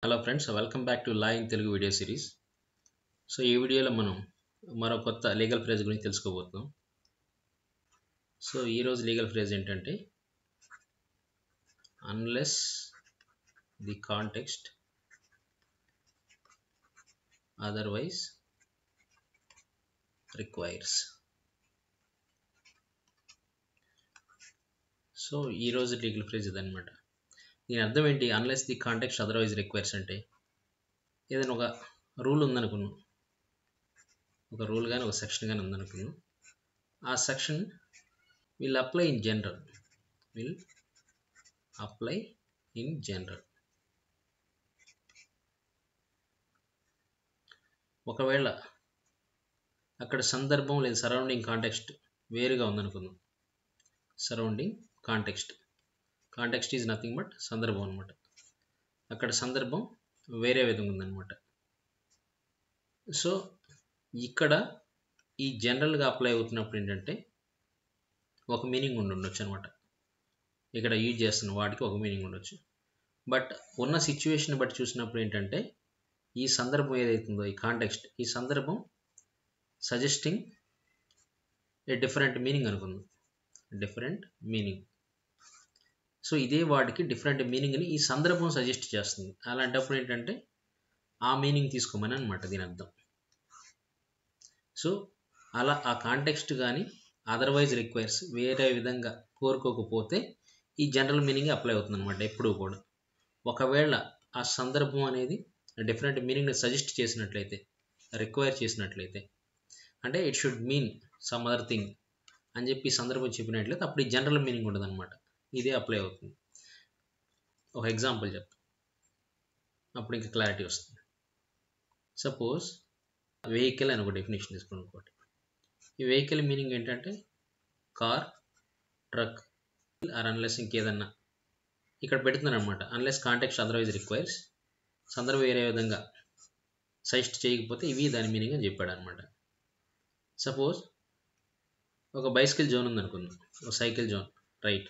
Hello friends, welcome back to law in Telugu video series. So ఈ వీడియోలో మనం మరో కొత్త లీగల్ ఫ్రేజ్ గురించి తెలుసుకోబోతున్నాం. సో ఈరోజు లీగల్ ఫ్రేజ్ ఏంటంటే unless the context otherwise requires. So ఈరోజు లీగల్ ఫ్రేజ్ ఇదన్నమాట. దీని అర్థం ఏంటి? Unless the context otherwise requires అంటే ఏదైనా ఒక రూల్ ఉందనుకున్నాం, ఒక రూల్ కానీ ఒక సెక్షన్ కానీ ఉందనుకున్నాం. ఆ section will apply in general. ఒకవేళ అక్కడ సందర్భం లేదా సరౌండింగ్ కాంటెక్స్ట్ వేరుగా ఉందనుకుందాం. Surrounding context is nothing but సందర్భం అనమాట. అక్కడ సందర్భం వేరే విధంగా ఉందన్నమాట. సో ఇక్కడ ఈ జనరల్గా అప్లై అవుతున్నప్పుడు ఏంటంటే ఒక మీనింగ్ ఉండొచ్చు అనమాట. ఇక్కడ యూజ్ చేస్తున్న వాటికి ఒక మీనింగ్ ఉండొచ్చు. బట్ ఉన్న సిచ్యువేషన్ బట్టి చూసినప్పుడు ఏంటంటే ఈ సందర్భం ఏదైతుందో ఈ కాంటెక్స్ట్, ఈ సందర్భం సజెస్టింగ్ ఏ డిఫరెంట్ మీనింగ్ అనుకుందాం. Different meaning. సో ఇదే వాటికి డిఫరెంట్ మీనింగ్ని ఈ సందర్భం సజెస్ట్ చేస్తుంది. అలాంటప్పుడు ఏంటంటే ఆ మీనింగ్ తీసుకోమని అనమాట దీని అర్థం. సో అలా ఆ కాంటెక్స్ట్ కానీ అదర్వైజ్ రిక్వైర్స్ వేరే విధంగా కోరుకోకపోతే ఈ జనరల్ మీనింగ్ అప్లై అవుతుంది అనమాట ఎప్పుడూ కూడా. ఒకవేళ ఆ సందర్భం అనేది డిఫరెంట్ మీనింగ్ని సజెస్ట్ చేసినట్లయితే, రిక్వైర్ చేసినట్లయితే, అంటే it should mean some other thing అని చెప్పి సందర్భం చెప్పినట్లయితే అప్పుడు ఈ జనరల్ మీనింగ్ ఉండదు అనమాట. ఇదే అప్లై అవుతుంది. ఒక ఎగ్జాంపుల్ చెప్తాను, అప్పుడు ఇంకా క్లారిటీ వస్తుంది. సపోజ్ వెహికల్ అని ఒక డెఫినేషన్ తీసుకుని అనుకోండి. ఈ వెహికల్ మీనింగ్ ఏంటంటే కార్, ట్రక్ ఆర్ అన్లెస్ ఇంకేదన్నా ఇక్కడ పెడుతున్నాను అనమాట. అన్లెస్ కాంటెక్స్ట్ అదర్వైజ్ రిక్వైర్స్, సందర్భం వేరే విధంగా సజెస్ట్ చేయకపోతే ఇవి దాని మీనింగ్ అని చెప్పాడు అనమాట. సపోజ్ ఒక బైసికల్ జోన్ ఉందనుకుందాం, ఒక సైకిల్ జోన్, రైట్.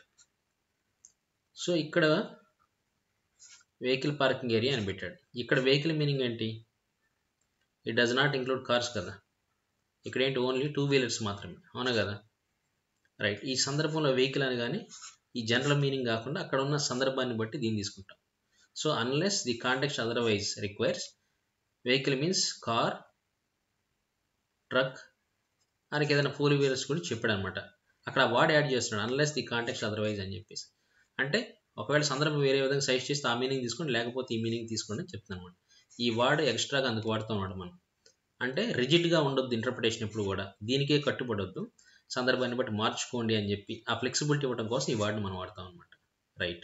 సో ఇక్కడ వెహికల్ పార్కింగ్ ఏరియా అని పెట్టాడు. ఇక్కడ వెహికల్ మీనింగ్ ఏంటి? It does not include cars కదా. ఇక్కడ ఏంటి? ఓన్లీ 2 వీలర్స్ మాత్రమే, అవునా కదా? రైట్. ఈ సందర్భంలో వెహికల్ అని కానీ ఈ జనరల్ మీనింగ్ కాకుండా అక్కడ ఉన్న సందర్భాన్ని బట్టి దీన్ని తీసుకుంటాం. So unless the context otherwise requires, vehicle means car, truck, ఆయనకి ఏదైనా 4 వీలర్స్ కూడా చెప్పాడు అనమాట. అక్కడ వాడు యాడ్ చేస్తున్నాడు అన్లెస్ ది కాంటెక్స్ట్ అదర్వైజ్ అని చెప్పేసి. అంటే ఒకవేళ సందర్భం వేరే విధంగా సజెస్ట్ చేస్తే ఆ మీనింగ్ తీసుకోండి, లేకపోతే ఈ మీనింగ్ తీసుకోండి అని చెప్తాను అనమాట. ఈ వర్డ్ ఎక్స్ట్రాగా అందుకు వాడుతూ ఉన్నాడు మనం. అంటే రిజిడ్గా ఉండొద్దు ఇంటర్ప్రిటేషన్ ఎప్పుడు కూడా, దీనికే కట్టుబడొద్దు, సందర్భాన్ని బట్టి మార్చుకోండి అని చెప్పి ఆ ఫ్లెక్సిబిలిటీ ఇవ్వడం కోసం ఈ వర్డ్ని మనం వాడతాం అనమాట. రైట్.